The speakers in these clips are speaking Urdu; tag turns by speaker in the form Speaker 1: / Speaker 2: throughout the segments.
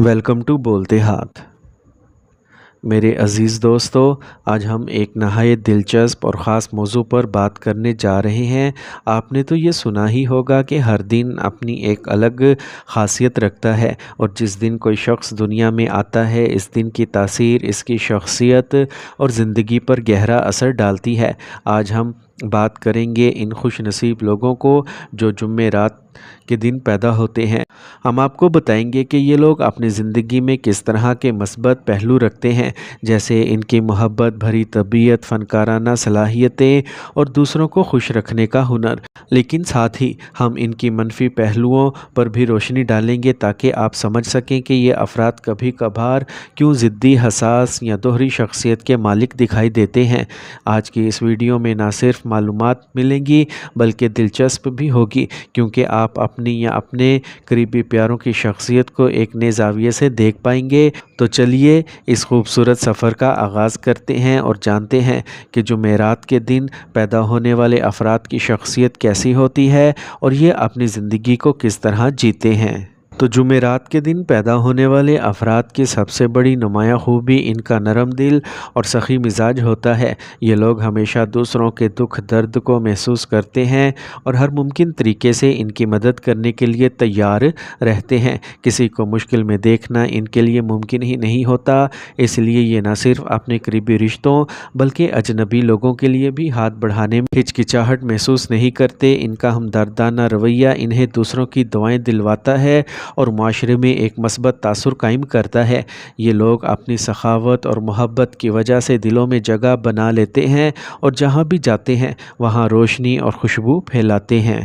Speaker 1: ویلکم ٹو بولتے ہاتھ۔ میرے عزیز دوستو، آج ہم ایک نہایت دلچسپ اور خاص موضوع پر بات کرنے جا رہے ہیں۔ آپ نے تو یہ سنا ہی ہوگا کہ ہر دن اپنی ایک الگ خاصیت رکھتا ہے، اور جس دن کوئی شخص دنیا میں آتا ہے اس دن کی تاثیر اس کی شخصیت اور زندگی پر گہرا اثر ڈالتی ہے۔ آج ہم بات کریں گے ان خوش نصیب لوگوں کو جو جمعرات کے دن پیدا ہوتے ہیں۔ ہم آپ کو بتائیں گے کہ یہ لوگ اپنی زندگی میں کس طرح کے مثبت پہلو رکھتے ہیں، جیسے ان کی محبت بھری طبیعت، فنکارانہ صلاحیتیں اور دوسروں کو خوش رکھنے کا ہنر۔ لیکن ساتھ ہی ہم ان کی منفی پہلوؤں پر بھی روشنی ڈالیں گے تاکہ آپ سمجھ سکیں کہ یہ افراد کبھی کبھار کیوں ضدی، حساس یا دوہری شخصیت کے مالک دکھائی دیتے ہیں۔ آج کی اس ویڈیو میں نہ صرف معلومات ملیں گی بلکہ دلچسپ بھی ہوگی، کیونکہ آپ اپنی یا اپنے قریبی پیاروں کی شخصیت کو ایک نئے زاویے سے دیکھ پائیں گے۔ تو چلیے اس خوبصورت سفر کا آغاز کرتے ہیں اور جانتے ہیں کہ جمعرات کے دن پیدا ہونے والے افراد کی شخصیت کیسی ہوتی ہے اور یہ اپنی زندگی کو کس طرح جیتے ہیں۔ تو جمعرات کے دن پیدا ہونے والے افراد کی سب سے بڑی نمایاں خوبی ان کا نرم دل اور سخی مزاج ہوتا ہے۔ یہ لوگ ہمیشہ دوسروں کے دکھ درد کو محسوس کرتے ہیں اور ہر ممکن طریقے سے ان کی مدد کرنے کے لیے تیار رہتے ہیں۔ کسی کو مشکل میں دیکھنا ان کے لیے ممکن ہی نہیں ہوتا، اس لیے یہ نہ صرف اپنے قریبی رشتوں بلکہ اجنبی لوگوں کے لیے بھی ہاتھ بڑھانے میں ہچکچاہٹ محسوس نہیں کرتے۔ ان کا ہمدردانہ رویہ انہیں دوسروں کی دعائیں دلواتا ہے اور معاشرے میں ایک مثبت تاثر قائم کرتا ہے۔ یہ لوگ اپنی سخاوت اور محبت کی وجہ سے دلوں میں جگہ بنا لیتے ہیں اور جہاں بھی جاتے ہیں وہاں روشنی اور خوشبو پھیلاتے ہیں۔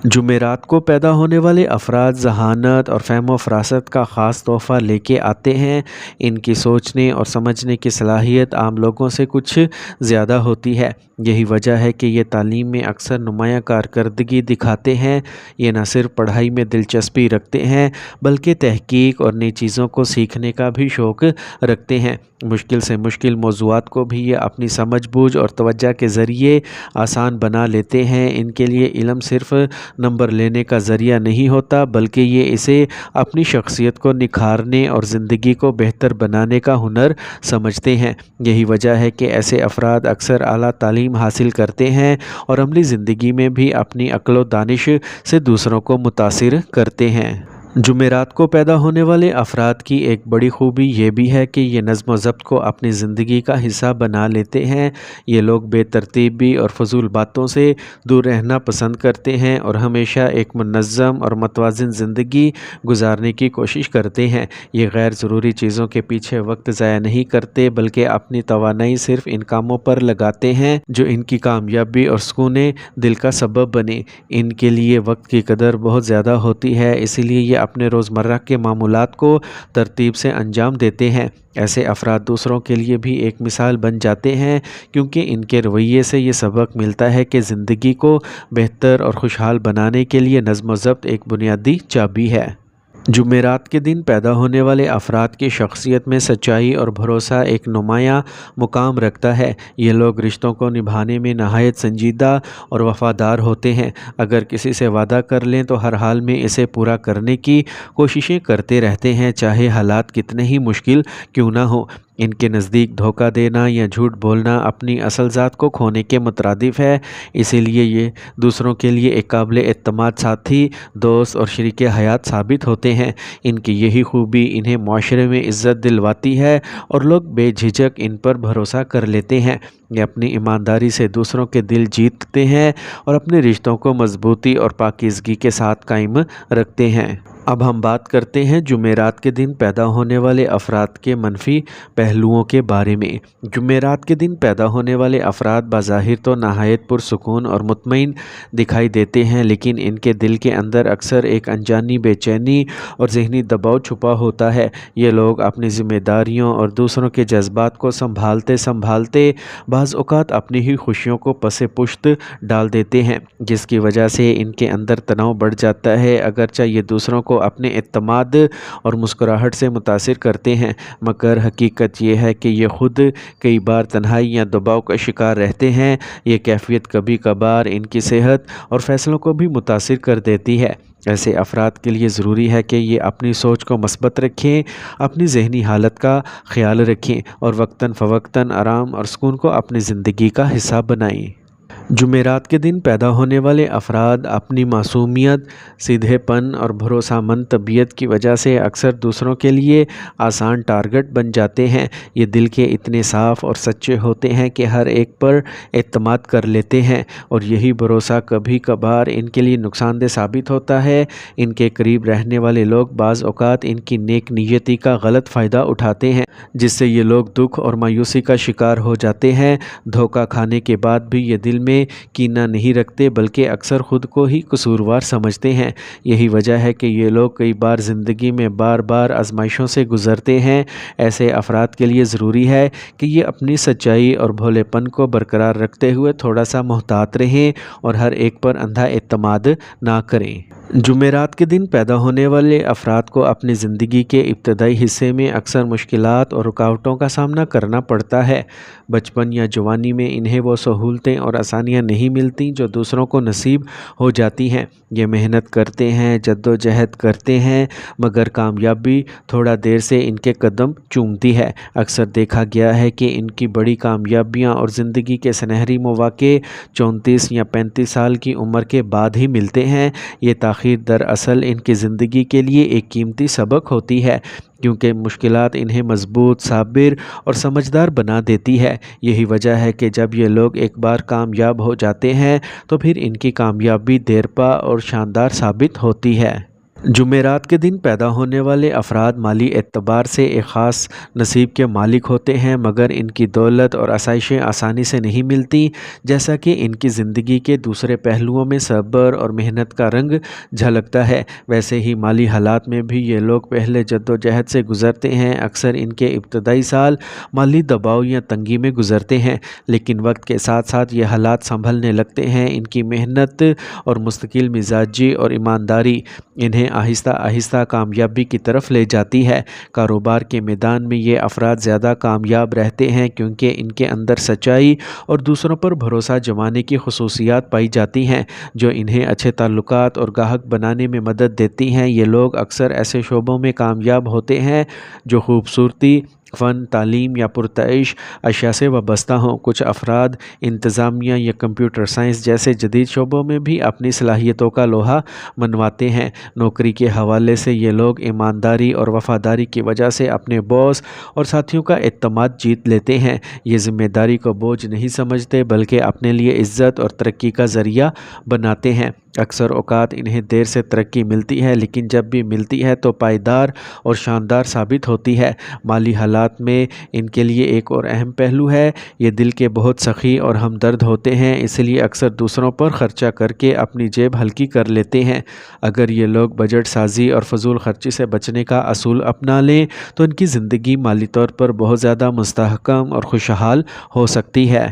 Speaker 1: جمعرات کو پیدا ہونے والے افراد ذہانت اور فہم و فراست کا خاص تحفہ لے کے آتے ہیں۔ ان کی سوچنے اور سمجھنے کی صلاحیت عام لوگوں سے کچھ زیادہ ہوتی ہے۔ یہی وجہ ہے کہ یہ تعلیم میں اکثر نمایاں کارکردگی دکھاتے ہیں۔ یہ نہ صرف پڑھائی میں دلچسپی رکھتے ہیں بلکہ تحقیق اور نئی چیزوں کو سیکھنے کا بھی شوق رکھتے ہیں۔ مشکل سے مشکل موضوعات کو بھی یہ اپنی سمجھ بوجھ اور توجہ کے ذریعے آسان بنا لیتے ہیں۔ ان کے لیے علم صرف نمبر لینے کا ذریعہ نہیں ہوتا بلکہ یہ اسے اپنی شخصیت کو نکھارنے اور زندگی کو بہتر بنانے کا ہنر سمجھتے ہیں۔ یہی وجہ ہے کہ ایسے افراد اکثر اعلیٰ تعلیم حاصل کرتے ہیں اور عملی زندگی میں بھی اپنی عقل و دانش سے دوسروں کو متاثر کرتے ہیں۔ جمعرات کو پیدا ہونے والے افراد کی ایک بڑی خوبی یہ بھی ہے کہ یہ نظم و ضبط کو اپنی زندگی کا حصہ بنا لیتے ہیں۔ یہ لوگ بے ترتیبی اور فضول باتوں سے دور رہنا پسند کرتے ہیں اور ہمیشہ ایک منظم اور متوازن زندگی گزارنے کی کوشش کرتے ہیں۔ یہ غیر ضروری چیزوں کے پیچھے وقت ضائع نہیں کرتے بلکہ اپنی توانائی صرف ان کاموں پر لگاتے ہیں جو ان کی کامیابی اور سکون دل کا سبب بنے۔ ان کے لیے وقت کی قدر بہت زیادہ ہوتی ہے، اسی لیے یہ اپنے روزمرہ کے معمولات کو ترتیب سے انجام دیتے ہیں۔ ایسے افراد دوسروں کے لیے بھی ایک مثال بن جاتے ہیں، کیونکہ ان کے رویے سے یہ سبق ملتا ہے کہ زندگی کو بہتر اور خوشحال بنانے کے لیے نظم و ضبط ایک بنیادی چابی ہے۔ جمعرات کے دن پیدا ہونے والے افراد کی شخصیت میں سچائی اور بھروسہ ایک نمایاں مقام رکھتا ہے۔ یہ لوگ رشتوں کو نبھانے میں نہایت سنجیدہ اور وفادار ہوتے ہیں۔ اگر کسی سے وعدہ کر لیں تو ہر حال میں اسے پورا کرنے کی کوششیں کرتے رہتے ہیں، چاہے حالات کتنے ہی مشکل کیوں نہ ہوں۔ ان کے نزدیک دھوکہ دینا یا جھوٹ بولنا اپنی اصل ذات کو کھونے کے مترادف ہے، اسی لیے یہ دوسروں کے لیے ایک قابل اعتماد ساتھی، دوست اور شریک حیات ثابت ہوتے ہیں۔ ان کی یہی خوبی انہیں معاشرے میں عزت دلواتی ہے اور لوگ بے جھجک ان پر بھروسہ کر لیتے ہیں۔ یہ اپنی ایمانداری سے دوسروں کے دل جیتتے ہیں اور اپنے رشتوں کو مضبوطی اور پاکیزگی کے ساتھ قائم رکھتے ہیں۔ اب ہم بات کرتے ہیں جمعرات کے دن پیدا ہونے والے افراد کے منفی پہلوؤں کے بارے میں۔ جمعرات کے دن پیدا ہونے والے افراد بظاہر تو نہایت پرسکون اور مطمئن دکھائی دیتے ہیں، لیکن ان کے دل کے اندر اکثر ایک انجانی بے چینی اور ذہنی دباؤ چھپا ہوتا ہے۔ یہ لوگ اپنی ذمہ داریوں اور دوسروں کے جذبات کو سنبھالتے بعض اوقات اپنی ہی خوشیوں کو پس پشت ڈال دیتے ہیں، جس کی وجہ سے ان کے اندر تناؤ بڑھ جاتا ہے۔ اگرچہ یہ دوسروں کو اپنے اعتماد اور مسکراہٹ سے متاثر کرتے ہیں، مگر حقیقت یہ ہے کہ یہ خود کئی بار تنہائی یا دباؤ کا شکار رہتے ہیں۔ یہ کیفیت کبھی کبھار ان کی صحت اور فیصلوں کو بھی متاثر کر دیتی ہے۔ ایسے افراد کے لیے ضروری ہے کہ یہ اپنی سوچ کو مثبت رکھیں، اپنی ذہنی حالت کا خیال رکھیں اور وقتاً فوقتاً آرام اور سکون کو اپنی زندگی کا حصہ بنائیں۔ جمعرات کے دن پیدا ہونے والے افراد اپنی معصومیت، سیدھے پن اور بھروسہ مند طبیعت کی وجہ سے اکثر دوسروں کے لیے آسان ٹارگٹ بن جاتے ہیں۔ یہ دل کے اتنے صاف اور سچے ہوتے ہیں کہ ہر ایک پر اعتماد کر لیتے ہیں، اور یہی بھروسہ کبھی کبھار ان کے لیے نقصان دہ ثابت ہوتا ہے۔ ان کے قریب رہنے والے لوگ بعض اوقات ان کی نیک نیتی کا غلط فائدہ اٹھاتے ہیں، جس سے یہ لوگ دکھ اور مایوسی کا شکار ہو جاتے ہیں۔ دھوکہ کھانے کے بعد بھی یہ دل میں کینہ نہیں رکھتے، بلکہ اکثر خود کو ہی قصوروار سمجھتے ہیں۔ یہی وجہ ہے کہ یہ لوگ کئی بار زندگی میں بار بار آزمائشوں سے گزرتے ہیں۔ ایسے افراد کے لیے ضروری ہے کہ یہ اپنی سچائی اور بھولے پن کو برقرار رکھتے ہوئے تھوڑا سا محتاط رہیں اور ہر ایک پر اندھا اعتماد نہ کریں۔ جمعرات کے دن پیدا ہونے والے افراد کو اپنی زندگی کے ابتدائی حصے میں اکثر مشکلات اور رکاوٹوں کا سامنا کرنا پڑتا ہے۔ بچپن یا جوانی میں انہیں وہ سہولتیں اور آسانیاں نہیں ملتی جو دوسروں کو نصیب ہو جاتی ہیں۔ یہ محنت کرتے ہیں، جدوجہد کرتے ہیں، مگر کامیابی تھوڑا دیر سے ان کے قدم چومتی ہے۔ اکثر دیکھا گیا ہے کہ ان کی بڑی کامیابیاں اور زندگی کے سنہری مواقع 34 یا 35 سال کی عمر کے بعد ہی ملتے ہیں۔ یہ تاخیر دراصل ان کی زندگی کے لیے ایک قیمتی سبق ہوتی ہے، کیونکہ مشکلات انہیں مضبوط، صابر اور سمجھدار بنا دیتی ہے۔ یہی وجہ ہے کہ جب یہ لوگ ایک بار کامیاب ہو جاتے ہیں تو پھر ان کی کامیابی دیرپا اور شاندار ثابت ہوتی ہے۔ جمعرات کے دن پیدا ہونے والے افراد مالی اعتبار سے ایک خاص نصیب کے مالک ہوتے ہیں، مگر ان کی دولت اور آسائشیں آسانی سے نہیں ملتی۔ جیسا کہ ان کی زندگی کے دوسرے پہلوؤں میں صبر اور محنت کا رنگ جھلکتا ہے، ویسے ہی مالی حالات میں بھی یہ لوگ پہلے جدوجہد سے گزرتے ہیں۔ اکثر ان کے ابتدائی سال مالی دباؤ یا تنگی میں گزرتے ہیں، لیکن وقت کے ساتھ ساتھ یہ حالات سنبھلنے لگتے ہیں۔ ان کی محنت اور مستقل مزاجی اور ایمانداری انہیں آہستہ آہستہ کامیابی کی طرف لے جاتی ہے۔ کاروبار کے میدان میں یہ افراد زیادہ کامیاب رہتے ہیں کیونکہ ان کے اندر سچائی اور دوسروں پر بھروسہ جمانے کی خصوصیات پائی جاتی ہیں، جو انہیں اچھے تعلقات اور گاہک بنانے میں مدد دیتی ہیں۔ یہ لوگ اکثر ایسے شعبوں میں کامیاب ہوتے ہیں جو خوبصورتی، فن، تعلیم یا پرتعیش اشیاء سے وابستہ ہوں۔ کچھ افراد انتظامیہ یا کمپیوٹر سائنس جیسے جدید شعبوں میں بھی اپنی صلاحیتوں کا لوہا منواتے ہیں۔ نوکری کے حوالے سے یہ لوگ ایمانداری اور وفاداری کی وجہ سے اپنے باس اور ساتھیوں کا اعتماد جیت لیتے ہیں۔ یہ ذمہ داری کو بوجھ نہیں سمجھتے، بلکہ اپنے لیے عزت اور ترقی کا ذریعہ بناتے ہیں۔ اکثر اوقات انہیں دیر سے ترقی ملتی ہے، لیکن جب بھی ملتی ہے تو پائیدار اور شاندار ثابت ہوتی ہے۔ مالی حالات میں ان کے لیے ایک اور اہم پہلو ہے۔ یہ دل کے بہت سخی اور ہمدرد ہوتے ہیں، اس لیے اکثر دوسروں پر خرچہ کر کے اپنی جیب ہلکی کر لیتے ہیں۔ اگر یہ لوگ بجٹ سازی اور فضول خرچی سے بچنے کا اصول اپنا لیں تو ان کی زندگی مالی طور پر بہت زیادہ مستحکم اور خوشحال ہو سکتی ہے۔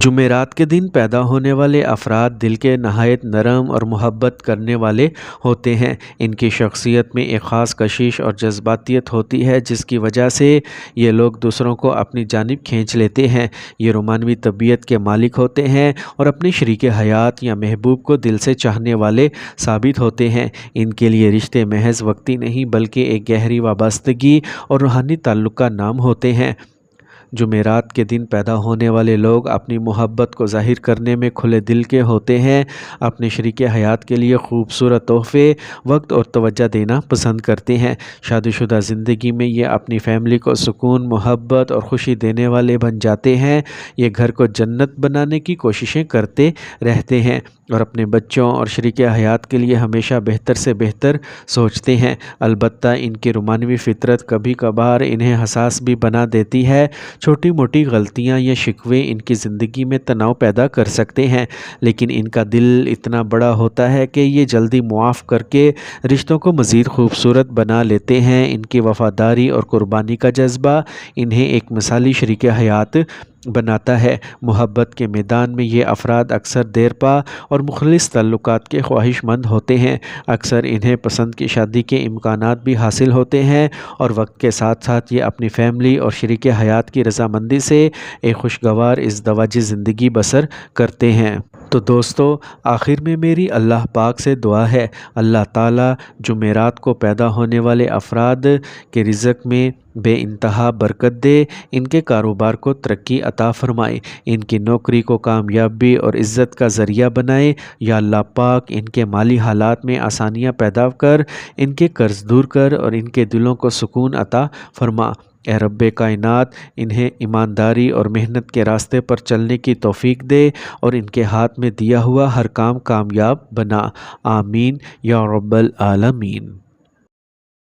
Speaker 1: جمعرات کے دن پیدا ہونے والے افراد دل کے نہایت نرم اور محبت کرنے والے ہوتے ہیں۔ ان کی شخصیت میں ایک خاص کشش اور جذباتیت ہوتی ہے، جس کی وجہ سے یہ لوگ دوسروں کو اپنی جانب کھینچ لیتے ہیں۔ یہ رومانوی طبیعت کے مالک ہوتے ہیں اور اپنے شریک حیات یا محبوب کو دل سے چاہنے والے ثابت ہوتے ہیں۔ ان کے لیے رشتے محض وقتی نہیں، بلکہ ایک گہری وابستگی اور روحانی تعلق کا نام ہوتے ہیں۔ جمعرات کے دن پیدا ہونے والے لوگ اپنی محبت کو ظاہر کرنے میں کھلے دل کے ہوتے ہیں۔ اپنے شریک حیات کے لیے خوبصورت تحفے، وقت اور توجہ دینا پسند کرتے ہیں۔ شادی شدہ زندگی میں یہ اپنی فیملی کو سکون، محبت اور خوشی دینے والے بن جاتے ہیں۔ یہ گھر کو جنت بنانے کی کوششیں کرتے رہتے ہیں اور اپنے بچوں اور شریک حیات کے لیے ہمیشہ بہتر سے بہتر سوچتے ہیں۔ البتہ ان کی رومانوی فطرت کبھی کبھار انہیں حساس بھی بنا دیتی ہے۔ چھوٹی موٹی غلطیاں یا شکوے ان کی زندگی میں تناؤ پیدا کر سکتے ہیں، لیکن ان کا دل اتنا بڑا ہوتا ہے کہ یہ جلدی معاف کر کے رشتوں کو مزید خوبصورت بنا لیتے ہیں۔ ان کی وفاداری اور قربانی کا جذبہ انہیں ایک مثالی شریک حیات بناتا ہے۔ محبت کے میدان میں یہ افراد اکثر دیرپا اور مخلص تعلقات کے خواہش مند ہوتے ہیں۔ اکثر انہیں پسند کی شادی کے امکانات بھی حاصل ہوتے ہیں اور وقت کے ساتھ ساتھ یہ اپنی فیملی اور شریک حیات کی رضامندی سے ایک خوشگوار ازدواجی زندگی بسر کرتے ہیں۔ تو دوستو، آخر میں میری اللہ پاک سے دعا ہے، اللہ تعالیٰ جمعرات کو پیدا ہونے والے افراد کے رزق میں بے انتہا برکت دے، ان کے کاروبار کو ترقی عطا فرمائے، ان کی نوکری کو کامیابی اور عزت کا ذریعہ بنائے۔ یا اللہ پاک ان کے مالی حالات میں آسانیاں پیدا کر، ان کے قرض دور کر اور ان کے دلوں کو سکون عطا فرما۔ اے رب کائنات، انہیں ایمانداری اور محنت کے راستے پر چلنے کی توفیق دے اور ان کے ہاتھ میں دیا ہوا ہر کام کامیاب بنا۔ آمین یا رب العالمین۔